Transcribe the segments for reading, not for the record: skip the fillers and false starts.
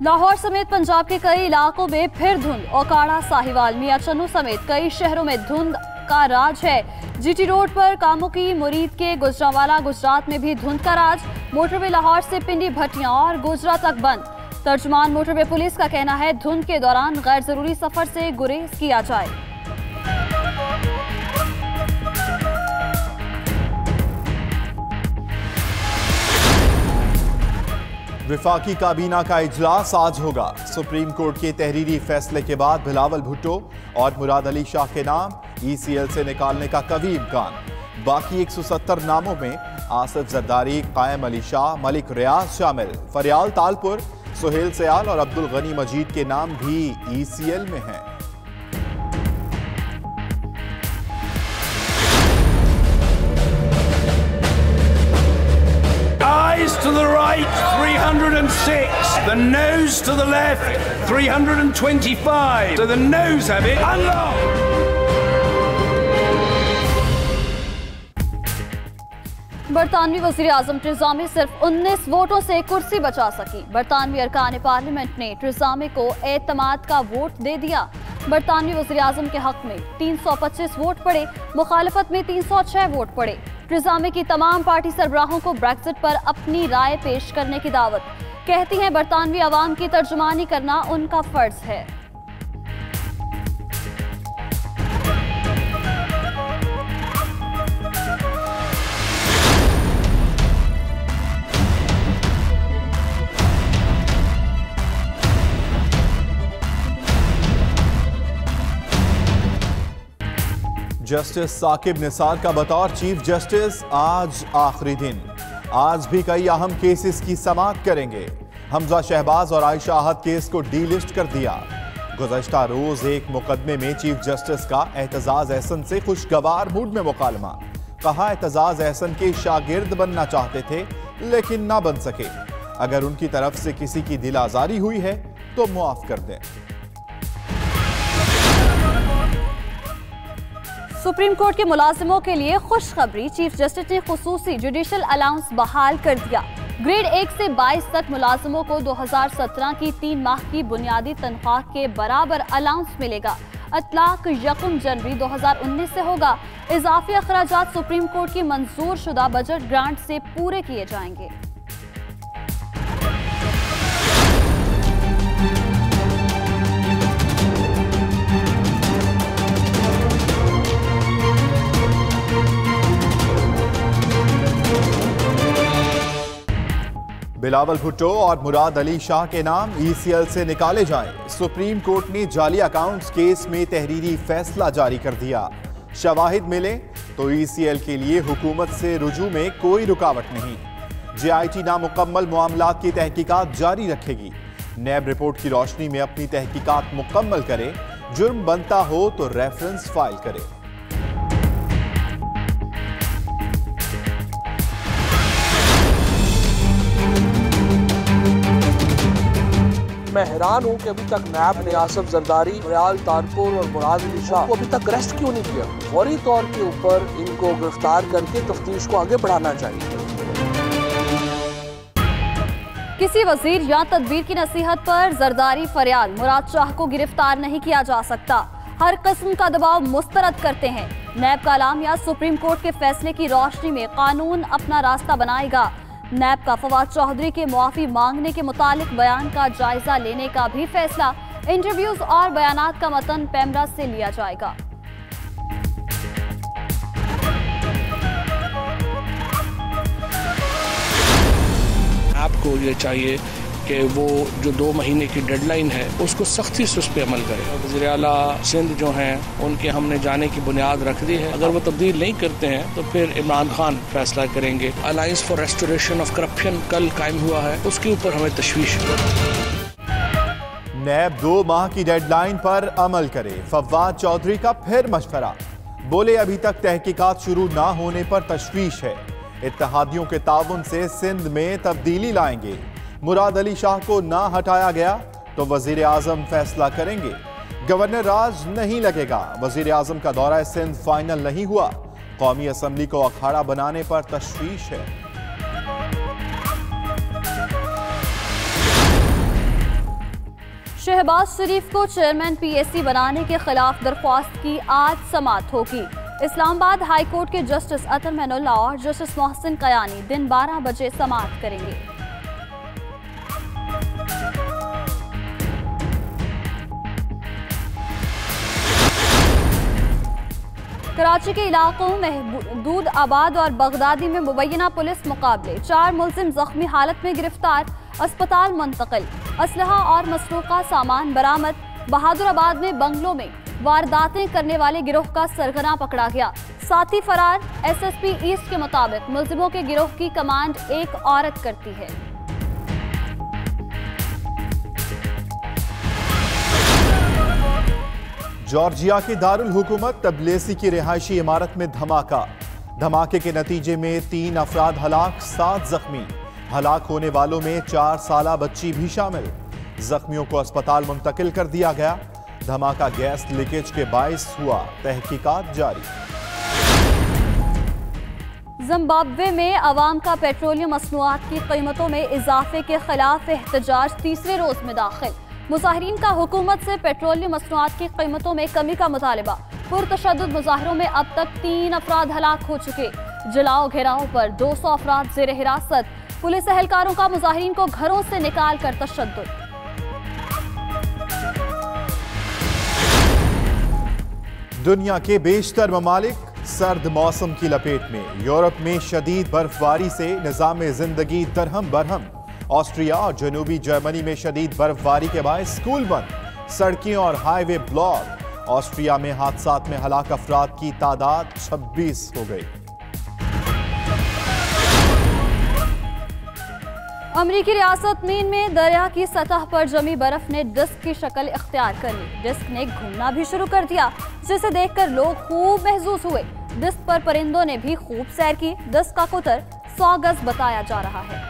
लाहौर समेत पंजाब के कई इलाकों में फिर धुंध। ओकाड़ा, साहिवाल, मियां चन्नू समेत कई शहरों में धुंध का राज है। जीटी रोड पर कामुकी मुरीद के गुजरांवाला गुजरात में भी धुंध का राज। मोटरवे लाहौर से पिंडी, भटियां और गोजरा तक बंद। तर्जुमान मोटरवे पुलिस का कहना है धुंध के दौरान गैर जरूरी सफर से गुरेज किया जाए। विफाकी काबीना का इजलास आज होगा। सुप्रीम कोर्ट के तहरीरी फैसले के बाद बिलावल भुट्टो और मुराद अली शाह के नाम ईसीएल से निकालने का कवी इम्कान। बाकी 170 नामों में आसिफ जरदारी, कायम अली शाह, मलिक रियाज शामिल। फरियाल तालपुर, सुहेल सयाल और अब्दुल गनी मजीद के नाम भी ईसीएल में हैं। Eyes to the right, 306. The nose to the left, 325. So the nose have it. Unlock! बरतानवी वजीर आजम ट्रिजामी सिर्फ 19 वोटों से कुर्सी बचा सकी। बरतानवी अरकान पार्लियामेंट ने ट्रिजामी को एतमाद का वोट दे दिया। बरतानवी वजीर आजम के हक में 325 वोट पड़े, मुखालफत में 306 वोट पड़े। ट्रिजामी की तमाम पार्टी सरबराहों को ब्रेक्जिट पर अपनी राय पेश करने की दावत। कहती हैं बरतानवी अवाम की तर्जुमानी करना उनका फर्ज है। जस्टिस साकिब निसार का बतौर चीफ जस्टिस आज आखिरी दिन। आज भी कई अहम केसेस की समाअत करेंगे। हमजा शहबाज और आयशा अहद केस को डीलिस्ट कर दिया। गुज़श्ता रोज एक मुकदमे में चीफ जस्टिस का एतजाज एहसन से खुशगवार मूड में मुकालमा। कहा एतजाज एहसन के शागिर्द बनना चाहते थे लेकिन ना बन सके। अगर उनकी तरफ से किसी की दिल आजारी हुई है तो मुआफ कर दें। सुप्रीम कोर्ट के मुलाजिमों के लिए खुशखबरी। चीफ जस्टिस ने खुसूसी जुडिशल अलाउंस बहाल कर दिया। ग्रेड 1 से 22 तक मुलाजिमों को 2017 की 3 माह की बुनियादी तनख्वाह के बराबर अलाउंस मिलेगा। इतलाक 1 जनवरी 2019 से होगा। इजाफी अखराजात सुप्रीम कोर्ट की मंजूर शुदा बजट ग्रांट से पूरे किए जाएंगे। बिलावल भुट्टो और मुराद अली शाह के नाम ईसीएल से निकाले जाएं। सुप्रीम कोर्ट ने जाली अकाउंट्स केस में तहरीरी फैसला जारी कर दिया। शवाहिद मिले तो ईसीएल के लिए हुकूमत से रुजू में कोई रुकावट नहीं। जेआईटी नामुकम्मल मामलात की तहकीकात जारी रखेगी। नैब रिपोर्ट की रोशनी में अपनी तहकीकात मुकम्मल करे। जुर्म बनता हो तो रेफरेंस फाइल करे। मैं हैरान हूँ कि अभी तक नैब ने आसिफ जरदारी, फरियाल तालपुर और मुराद अली शाह को अभी तक अरेस्ट क्यों नहीं किया। फौरी तौर के ऊपर इनको गिरफ्तार करके तफ्तीश को आगे बढ़ाना चाहिए। किसी वजीर या तदबीर की नसीहत पर जरदारी, फरियाल, मुराद शाह को गिरफ्तार नहीं किया जा सकता। हर किस्म का दबाव मुस्तरद करते हैं। नैब का आलाम या सुप्रीम कोर्ट के फैसले की रोशनी में कानून अपना रास्ता बनाएगा। नैब का फवाद चौधरी के मुआफी मांगने के मुतालिक बयान का जायजा लेने का भी फैसला। इंटरव्यूज और बयानात का मतन पैमरा से लिया जाएगा। आपको ये चाहिए कि वो जो 2 महीने की डेडलाइन है उसको सख्ती से उस पर अमल करें। वज़ीर आला सिंध जो हैं उनके हमने जाने की बुनियाद रख दी है। अगर वो तब्दील नहीं करते हैं तो फिर इमरान खान फैसला करेंगे। Alliance for restoration of corruption कल कायम हुआ है, उसके ऊपर हमें तशवीश है। नैब 2 माह की डेडलाइन पर अमल करे। फवाद चौधरी का फिर मशवरा। बोले अभी तक तहकीकात शुरू ना होने पर तशवीश है। इत्तेहादियों के ताउन से सिंध में तब्दीली लाएंगे। मुराद अली शाह को ना हटाया गया तो वजीर आजम फैसला करेंगे। गवर्नर राज नहीं लगेगा। वजीर आजम का दौरा सिंध फाइनल नहीं हुआ। कौमी असम्बली को अखाड़ा बनाने पर तशवीश है। शहबाज शरीफ को चेयरमैन PSC बनाने के खिलाफ दरख्वास्त की आज समाअत होगी। इस्लामाबाद हाई कोर्ट के जस्टिस अतर मैनुल्लाह और जस्टिस मोहसिन कयानी दिन 12 बजे समाअत करेंगे। कराची के इलाकों महदूद आबाद और बगदादी में मुबैना पुलिस मुकाबले, 4 मुलजिम जख्मी हालत में गिरफ्तार, अस्पताल मुंतकिल, असलहा और मसरूका सामान बरामद। बहादुराबाद में बंगलों में वारदातें करने वाले गिरोह का सरगना पकड़ा गया, साथी फरार। SSP ईस्ट के मुताबिक मुलजिमों के गिरोह की कमांड एक औरत करती है। जॉर्जिया की दारुल हुकूमत तबलेसी की रिहायशी इमारत में धमाका। धमाके के नतीजे में 3 अफराद हलाक, 7 जख्मी। हलाक होने वालों में 4 साला बच्ची भी शामिल। जख्मियों को अस्पताल मुंतकिल कर दिया गया। धमाका गैस लीकेज के बायस हुआ, तहकीकात जारी। जिम्बाब्वे में अवाम का पेट्रोलियम मसनूआत की कीमतों में इजाफे के खिलाफ एहतजाज तीसरे रोज में दाखिल। मुजाहिरीन का हुकूमत से पेट्रोलियम मसनूआत की कीमतों में कमी का मुतालबा। पुरतशद्दुद मुजाहरों में अब तक 3 अफराद हलाक हो चुके। जलाओ घेराव पर 200 अफराद जेर हिरासत। पुलिस एहलकारों का मुजाहिरीन को घरों से निकाल कर तशद्दुद। दुनिया के बेशतर ममालिक सर्द मौसम की लपेट में। यूरोप में शदीद बर्फबारी से निज़ाम जिंदगी दरहम बरहम। ऑस्ट्रिया और जनूबी जर्मनी में शदीद बर्फबारी के बाद स्कूल बंद, सड़कें और हाईवे ब्लॉक। ऑस्ट्रिया में हादसात में हलाक अफराद की तादाद 26 हो गई। अमरीकी रियासत मेन में दरिया की सतह पर जमी बर्फ ने डिस्क की शक्ल इख्तियार कर ली। डिस्क ने घूमना भी शुरू कर दिया, जिसे देखकर लोग खूब महसूस हुए। डिस्क पर परिंदों ने भी खूब सैर की। डिस्क का कुतर 100 गज बताया जा रहा है।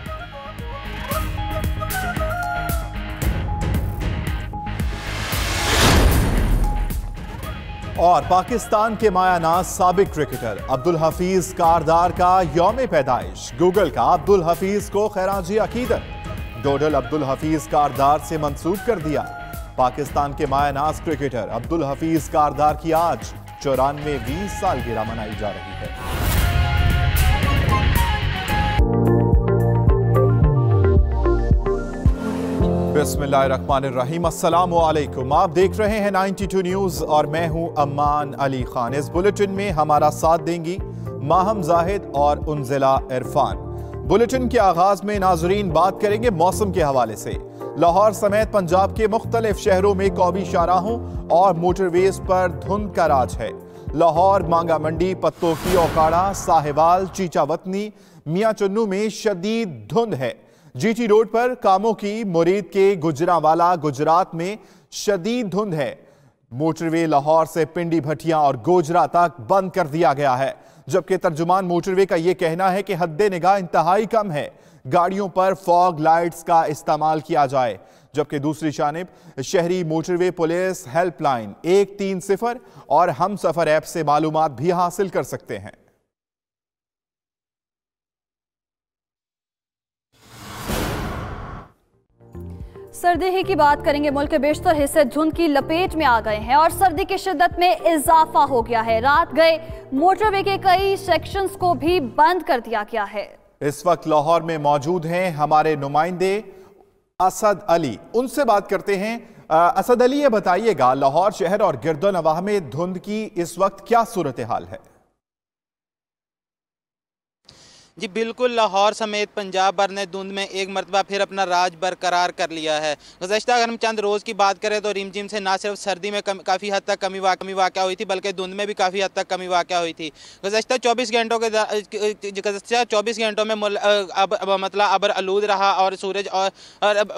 और पाकिस्तान के मायानाज साबिक क्रिकेटर अब्दुल हफीज कारदार का यौम पैदाइश। गूगल का अब्दुल हफीज को खैराजी अकीदत। डोडल अब्दुल हफीज कारदार से मंसूब कर दिया। पाकिस्तान के मायानाज क्रिकेटर अब्दुल हफीज कारदार की आज 94वीं सालगिरह मनाई जा रही है। बिस्मिल्लाहिर्रहमानिर्रहीम, अस्सलामु अलैकुम। आप देख रहे हैं 92 न्यूज और मैं हूं अम्मान अली खान। इस बुलेटिन में हमारा साथ देंगी माहम जाहिद और उनजिला इरफान। बुलेटिन के आगाज में नाजरीन बात करेंगे मौसम के हवाले से। लाहौर समेत पंजाब के मुख्तलिफ शहरों में कौमी शाहराहों और मोटरवेज पर धुंध का राज है। लाहौर, मांगा मंडी, पत्तोकी, ओकाड़ा, साहिवाल, चीचावतनी, मियां चुन्नू में शदीद धुंध है। GT रोड पर कामों की मुरीद के गुजरावाला गुजरात में शदीद धुंध है। मोटरवे लाहौर से पिंडी भटिया और गोजरा तक बंद कर दिया गया है, जबकि तर्जुमान मोटरवे का यह कहना है कि हद्दे निगाह इंतहाई कम है। गाड़ियों पर फॉग लाइट्स का इस्तेमाल किया जाए। जबकि दूसरी जानिब शहरी मोटरवे पुलिस हेल्पलाइन 130 और हम सफर ऐप से मालूमात भी हासिल कर सकते हैं। सर्दी ही की बात करेंगे। मुल्क के बेशतर हिस्से धुंध की लपेट में आ गए हैं और सर्दी की शिद्दत में इजाफा हो गया है। रात गए मोटरवे के कई सेक्शंस को भी बंद कर दिया गया है। इस वक्त लाहौर में मौजूद हैं हमारे नुमाइंदे असद अली, उनसे बात करते हैं। असद अली, ये बताइएगा लाहौर शहर और गिरदोनवाह में धुंध की इस वक्त क्या सूरत हाल है? जी बिल्कुल, लाहौर समेत पंजाब भर ने धुंध में एक मरतबा फिर अपना राज बरकरार कर लिया है। गुज़श्ता अगर हम चंद रोज़ की बात करें तो रिमझिम से ना सिर्फ सर्दी में काफ़ी हद तक कमी वाक़ हुई थी, बल्कि धुंध में भी काफ़ी हद तक कमी वाक़ हुई थी। गुज़श्ता 24 घंटों में मतलब अबर आलूद रहा और सूरज और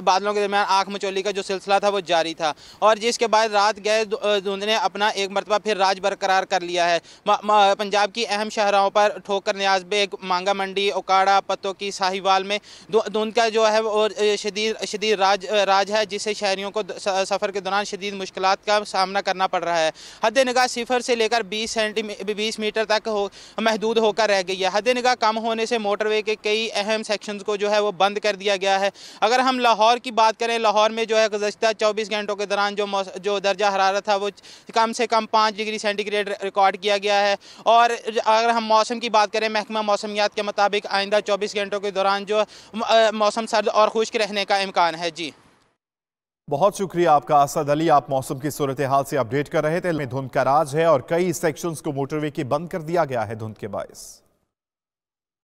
बादलों के दरमियान आँख मचोली का जो सिलसिला था वो जारी था, और जिसके बाद रात गए धुंध ने अपना एक मरतबा फिर राज बरकरार कर लिया है। पंजाब की अहम शहरों पर ठोकर न्याज़ बेग, मांगा मंडी, ओकाड़ा, पतोकी, साहिवाल में धुंध का जो है वो शदीद राज है, जिससे शहरियों को सफ़र के दौरान शदीद मुश्किलात का सामना करना पड़ रहा है। हद निगाह 0 से लेकर 20 मीटर तक महदूद होकर रह गई है। हद निगाह कम होने से मोटरवे के कई अहम सेक्शंस को जो है वो बंद कर दिया गया है। अगर हम लाहौर की बात करें, लाहौर में जो है गुज़श्ता 24 घंटों के दौरान जो दर्जा हरारत था वो कम से कम 5 डिग्री सेंटीग्रेड रिकॉर्ड किया गया है। और अगर हम मौसम की बात करें, महकमा मौसमियात के मुताबिक आइंदा 24 घंटों के दौरान जो मौसम सर्द और खुश्क रहने का इम्कान है। जी बहुत शुक्रिया आपका असद अली, आप मौसम की सूरत हाल से अपडेट कर रहे थे। धुंध का राज है और कई सेक्शंस को मोटरवे के बंद कर दिया गया है धुंध के बायस।